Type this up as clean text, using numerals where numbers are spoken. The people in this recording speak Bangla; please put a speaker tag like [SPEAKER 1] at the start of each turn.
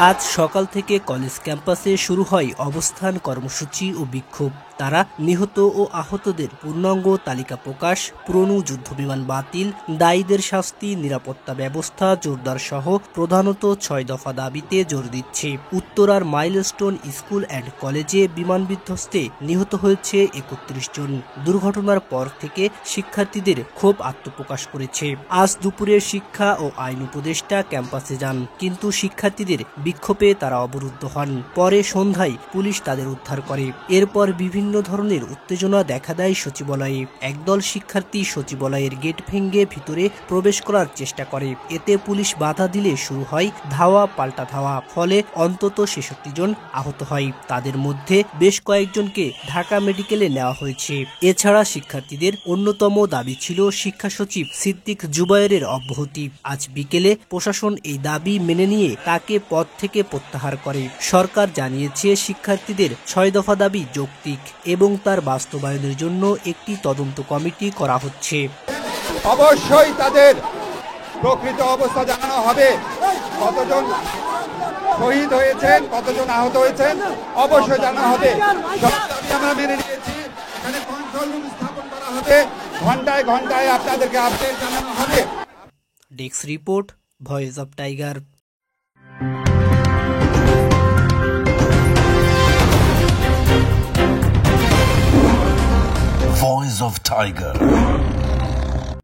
[SPEAKER 1] আজ সকাল থেকে কলেজ ক্যাম্পাসে শুরু হয় অবস্থান কর্মসূচি ও বিক্ষোভ। তারা নিহত ও আহতদের পূর্ণাঙ্গ তালিকা প্রকাশ, পুরনো যুদ্ধবিমান বাতিল, দায়ীদের শাস্তি, নিরাপত্তা ব্যবস্থা জোরদার সহ প্রধানত ৬ দফা দাবিতে জোর দিচ্ছে। উত্তরার মাইলস্টোন স্কুল অ্যান্ড কলেজে বিমান বিধ্বস্তে নিহত হয়েছে ৩১ জন। দুর্ঘটনার পর থেকে শিক্ষার্থীদের ক্ষোভ আত্মপ্রকাশ করেছে। আজ দুপুরে শিক্ষা ও আইন উপদেষ্টা ক্যাম্পাসে যান, কিন্তু শিক্ষার্থীদের বিক্ষোভে তারা অবরুদ্ধ হন। পরে সন্ধ্যায় পুলিশ তাদের উদ্ধার করে। এরপর বিভিন্ন ধরনের উত্তেজনা দেখা দেয় সচিবালয়ে। একদল শিক্ষার্থী সচিবালয়ের গেট ভেঙে ভিতরে প্রবেশ করার চেষ্টা করে। এতে পুলিশ বাধা দিলে শুরু হয় ধাওয়া পাল্টা ধাওয়া। ফলে অন্তত ৬৬ জন আহত হয়। তাদের মধ্যে বেশ কয়েকজনকে ঢাকা মেডিকেলে নেওয়া হয়েছে। এছাড়া শিক্ষার্থীদের অন্যতম দাবি ছিল শিক্ষা সচিব সিদ্দিক জুবায়েরের অব্যাহতি। আজ বিকেলে প্রশাসন এই দাবি মেনে নিয়ে তাকে পদ থেকে প্রত্যাহার করে। সরকার জানিয়েছে শিক্ষার্থীদের ৬ দফা দাবি যৌক্তিক এবং তার বাস্তবায়নের জন্য একটি তদন্ত কমিটি করা হচ্ছে।
[SPEAKER 2] অবশ্যই তাদের প্রকৃত অবস্থা জানানো হবে। কতজন শহীদ হয়েছেন, কতজন আহত হয়েছেন অবশ্যই জানানো হবে। আমরা মেনে নিয়েছি। এখানে কন্ট্রোল রুম স্থাপন করা হবে। ঘন্টায় ঘন্টায় আপনাদেরকে আপডেট জানানো হবে।
[SPEAKER 1] Desk report, voice of tiger.
[SPEAKER 3] Voice of Tiger.